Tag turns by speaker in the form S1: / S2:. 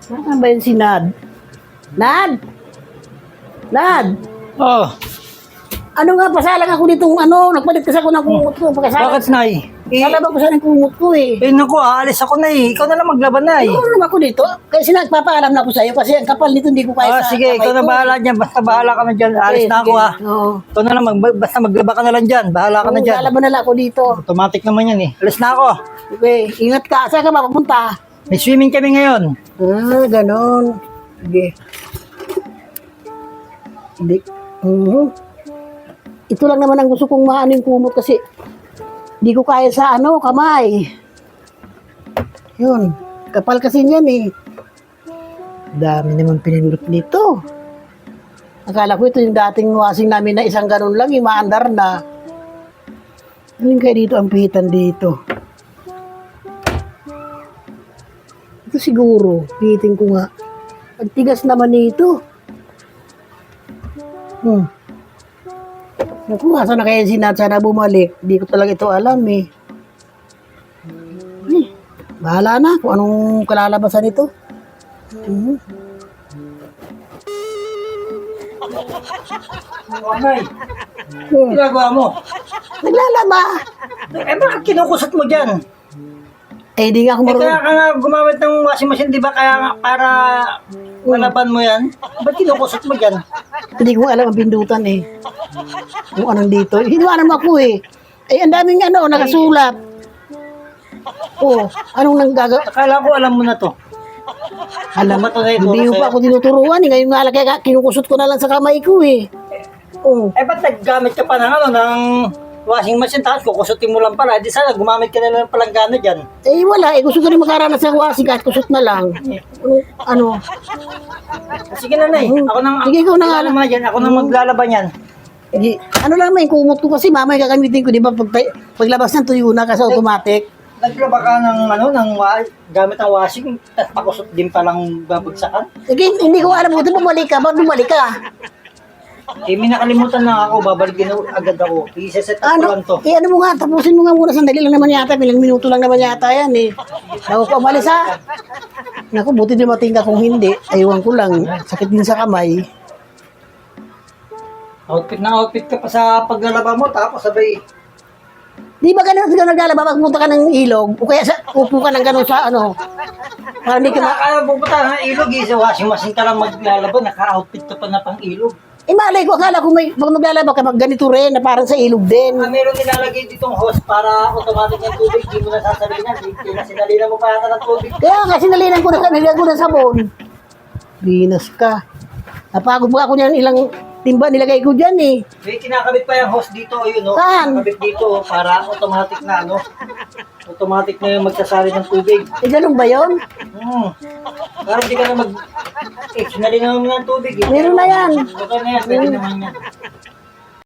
S1: Saan ba yun si Nad? Nad? Nad?
S2: Oh,
S1: Ano nga, pasalang ako ditong nagpalit kasi ako ng kumot ko. Pagkasalang,
S2: bakit, Nay?
S1: salabang ko sana yung kumot ko eh.
S2: Naku, aalis ako, Nay. Ikaw na lang maglaban, Nay.
S1: Ano naman ako dito? Kasi nagpapaalam na ako sa'yo kasi ang kapal nito hindi ko kaya sa
S2: Sige, ikaw
S1: kamay
S2: na
S1: ko.
S2: bahala dyan. Basta bahala ka na dyan. Alis
S1: Okay,
S2: na ako,
S1: sige.
S2: ha.
S1: Oo.
S2: Ikaw na lang, basta maglaba ka na lang dyan. Bahala ka na dyan.
S1: Lalaban na lang ako dito.
S2: Automatic naman yan, eh. Alis na ako.
S1: Okay, ingat ka. Saan ka ba pupunta?
S2: May swimming kami ngayon.
S1: Ganon. Sige. Hindi. Ito lang naman ang gusto kong maano yung kumot kasi hindi ko kaya sa kamay. Yun. Kapal kasi niyan eh. Dami naman pinindot nito. Akala ko ito yung dating washing namin na isang ganon lang, yung maandar na. Alin kaya dito ang pihitan dito? Ito siguro, pihitin ko nga. Ang tigas naman nito. Naku, asa na kaya si Nat sana bumalik? Hindi ko talaga ito alam eh. Bahala na kung anong kalalabasan nito.
S2: Nay, ginagawa mo?
S1: Naglalaba.
S2: Bakit kinukusot mo dyan?
S1: Eh, hindi nga ako
S2: Kaya
S1: marunong.
S2: ka nga gumamit ng washing machine, di ba? Kaya nga para malaban mo yan. Ba't kinukusot mo dyan?
S1: Hindi ko alam ang pindutan eh. Kung anong dito. Hiniwanan mo ako eh. Eh, ang daming nakasulat. Oh, anong nang gagawin?
S2: Akala ko alam mo na to.
S1: Alam
S2: ba ito na ito?
S1: hindi mo pa ako tinuturuan eh. Ngayon nga lang kaya kinukusot ko na lang sa kamay ko eh. Oh.
S2: Ba't naggamit ka pa ng washing machine, tapos kukusutin mo lang pala. Di sana gumamit ka na lang palang gana dyan.
S1: Eh wala, gusto ko rin makaranas ng washing kahit kusot na lang. Ano?
S2: Sige na, Nay. Ako nang
S1: Sige, ikaw na nga lang.
S2: naman yan. Ako nang maglalaban yan.
S1: Sige. Ano lang may kumot ko kasi mamaya gagamitin ko, di ba? Paglabas ng tuyo na kasi automatic.
S2: Naglaba ka gamit ng washing, tapos pakusot din palang babagsakan.
S1: Sige, hindi ko alam kung bumalik ka, ba't bumalik ka?
S2: May nakalimutan na ako, babalik din agad ako. I-set up ko lang to.
S1: Ano mo nga, tapusin mo nga muna, sandali lang naman yata, ilang minuto lang naman yata yan eh. Bago ka umalis ha. Naku, buti dumating ka kung hindi, aywan ko lang, sakit din sa kamay.
S2: Outfit na outfit ka pa sa paglalaba mo, tapos sabay,
S1: Di ba ganun ka naglalaba, magpunta ka ng ilog, o kaya upo ka ng ganun sa para hindi ka
S2: kaya pupunta ng ilog, sa washing machine ka lang maglalaba, naka-outfit ka pa na pang ilog.
S1: malay ko, akala ko pag maglalaba ka, ganito rin, na parang sa ilog din.
S2: Meron nilalagay ditong hose para automatic ng tubig, di mo nasasalinan, di na sinalinan mo pa yata ng tubig.
S1: Kaya kasi nalinan ko na nilagyan ko ng sabon. Linas ka. Napagod pa ako niyan, ilang timba nilagay ko dyan eh.
S2: May kinakabit pa yung hose dito, ayun o.
S1: Saan?
S2: Kinakabit dito, para automatic na automatic na yung magsasali ng tubig.
S1: Eh, ganun ba yun?
S2: Para hindi ka na sinalinan mo ng tubig.
S1: Meron na yan.
S2: Okay na yan, pwede naman yan.